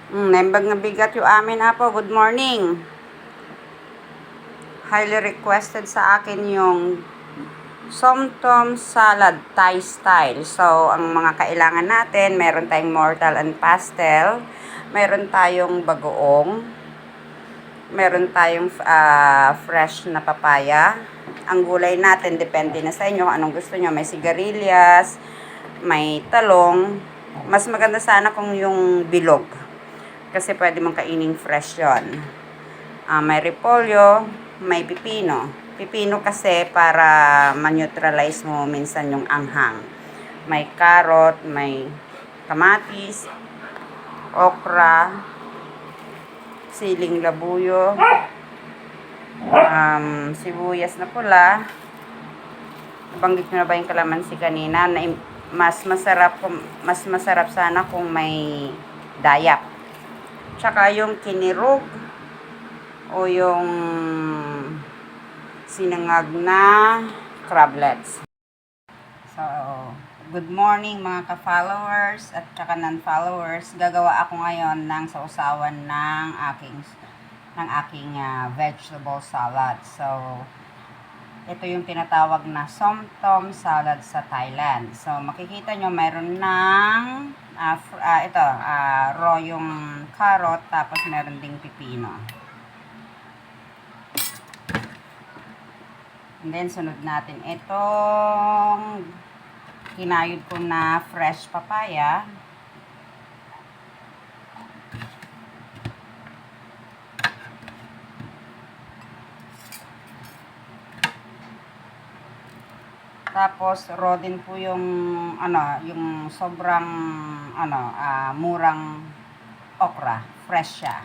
Naimbag nga bigat yung amin apo. Good morning. Highly requested sa akin yung Somtom salad Thai style. So, ang mga kailangan natin, meron tayong mortal and pastel, meron tayong bagoong, meron tayong fresh na papaya. Ang gulay natin, depende na sa inyo anong gusto nyo. May sigarilyas, may talong. Mas maganda sana kung yung bilog. Kasi pwede mong kaining fresh yon. May repolyo, may pipino. Pipino kasi para ma-neutralize mo minsan yung anghang. May carrot, may kamatis, okra, siling labuyo, sibuyas na pula. Nabanggit ko na ba yung kalamansi kanina? Mas masarap sana kung may dayap. Tsaka yung kinirog o yung sinangag na crablets. So, good morning mga ka-followers at tsaka non-followers. Gagawa ako ngayon ng sausawan ng aking vegetable salad. So, ito yung tinatawag na Somtom salad sa Thailand. So, makikita nyo mayroon ng raw yung carrot, tapos meron ding pipino. And then, sunod natin itong kinayod ko na fresh papaya. Tapos, raw din po yung, yung sobrang, murang okra. Fresh siya.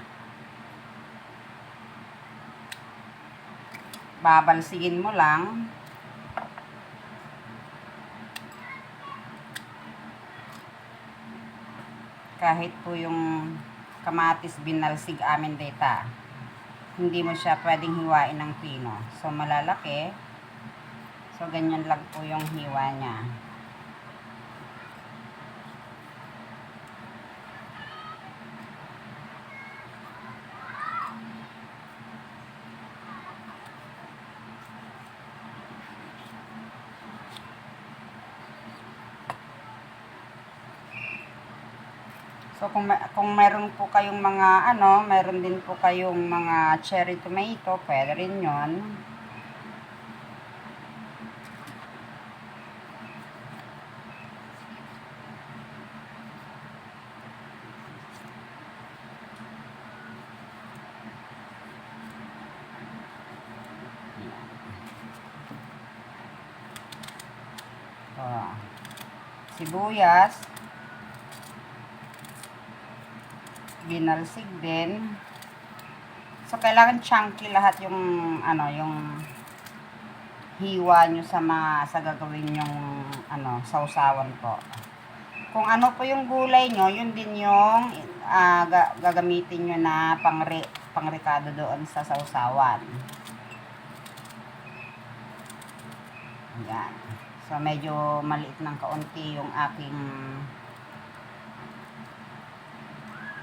Babalsigin mo lang. Kahit po yung kamatis binalsig amin data, hindi mo siya pwedeng hiwain ng pino. So, malalaki. So, ganyan lang po yung hiwa niya. So, kung meron po kayong mga, meron din po kayong mga cherry tomato, pwede rin yun. Sibuyas, binalsig din. So, kailangan chunky lahat yung, yung hiwa nyo sa gagawin yung, sausawan po. Kung ano po yung gulay nyo, yun din yung gagamitin nyo na pangrekado doon sa sausawan. Ayan. So, medyo maliit ng kaunti yung aking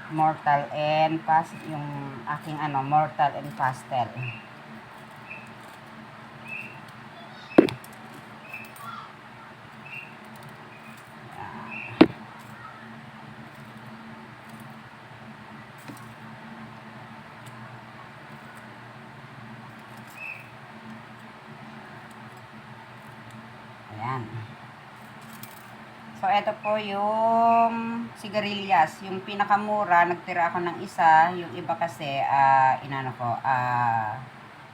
mortal and pastel. Ayan. So, ito po yung sigarilyas. Yung pinakamura, nagtira ako ng isa. Yung iba kasi,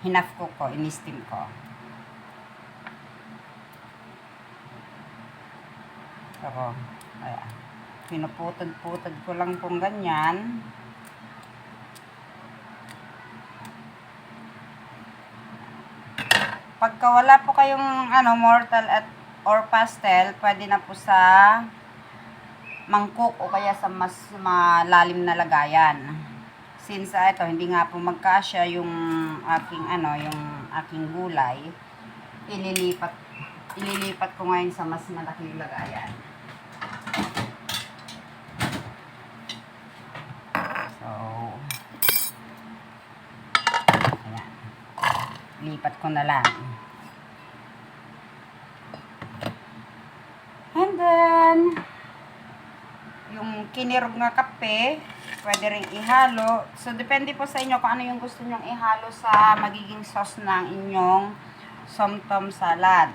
hinaf ko, in-steam ko. So, ayan. Pinuputod-putod ko lang pong ganyan. Pagka wala po kayong mortal or pastel, pwede na po sa mangkok o kaya sa mas malalim na lagayan. Since ito hindi nga po magkasya yung aking gulay, ililipat ko ngayon sa mas malaking lagayan. lipat ko na lang. And then, yung kinirog na kape, pwede rin ihalo. So, depende po sa inyo kung ano yung gusto nyong ihalo sa magiging sauce ng inyong somtom salad.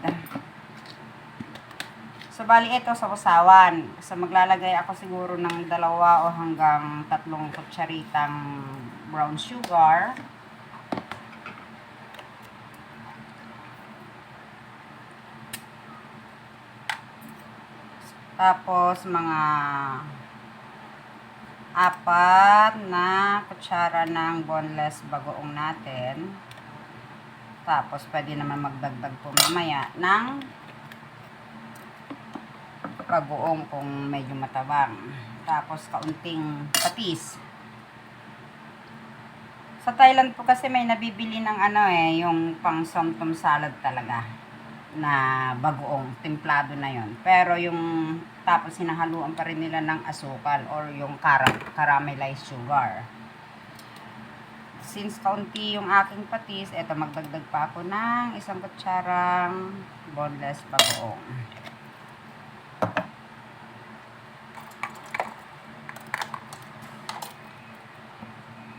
So, bali ito sa usawan. So, maglalagay ako siguro ng 2 o hanggang 3 kutsaritang brown sugar. Tapos, mga 4 na kutsara ng boneless bagoong natin. Tapos, pwede naman magdagdag po mamaya ng bagoong kung medyo matabang. Tapos, kaunting patis. Sa Thailand po kasi may nabibili ng yung pang somtom salad talaga na bagoong, templado na yon. Pero yung tapos hinahaluan pa rin nila ng asukal or yung caramelized sugar. Since kaunti yung aking patis, eto magdagdag pa ako ng 1 kutsarang boneless bagoong.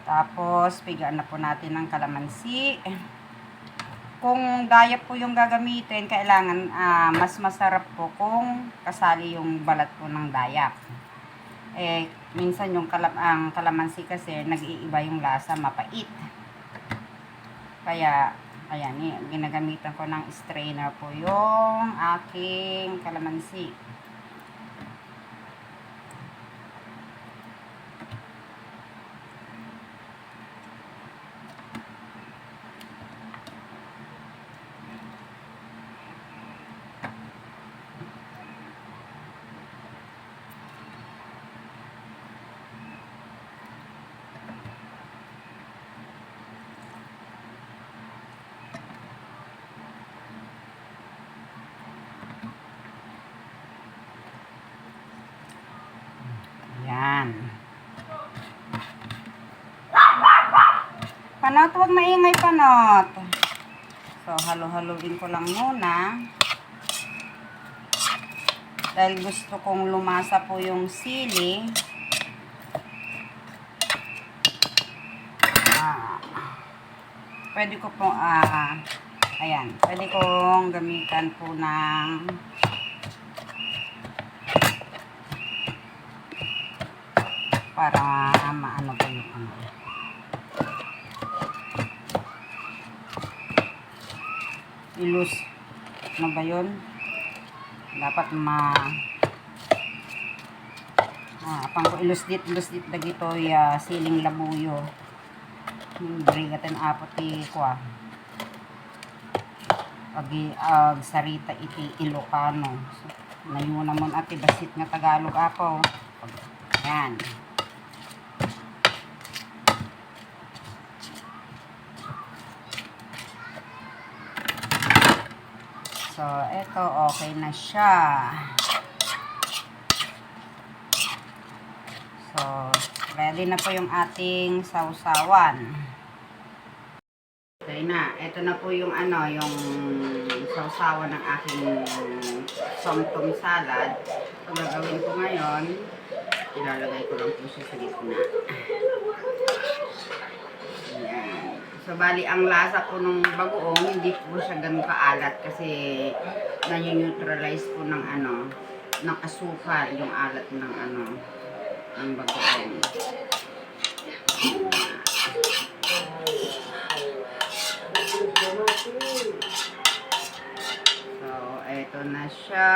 Tapos, pigaan na po natin ng kalamansi. Kung daya po yung gagamitin, kailangan mas masarap po kung kasali yung balat po ng dayak. Minsan yung ang kalamansi kasi nag-iiba yung lasa, mapait. Kaya, ayan, ginagamitan ko ng strainer po yung aking kalamansi. Yan. Panot, huwag maingay, Panot. So, halo-haluin ko lang muna. Dahil gusto kong lumasa po yung sili. Pwede ko po, ayan, pwede kong gamitan po ng para maano po yung ilus. Ano ba yun? Dapat pang ko ilusdit dagito siling labuyo. Brigatan apoti ko ag sarita iti Ilocano. So, nayo naman ati basit nga Tagalog ako. Yan. So, eto okay na siya. So, ready na po yung ating sausawan. Okay na. Ito na po yung yung sausawan ng aking somtom salad. So, gagawin ko ngayon, ilalagay ko lang po siya sa gitna. Ayan. So, bali, ang lasa po ng bagoong, hindi po siya ganun kaalat kasi na-neutralize po ng ng asukal, yung alat ng ng bagoong. So, eto na siya.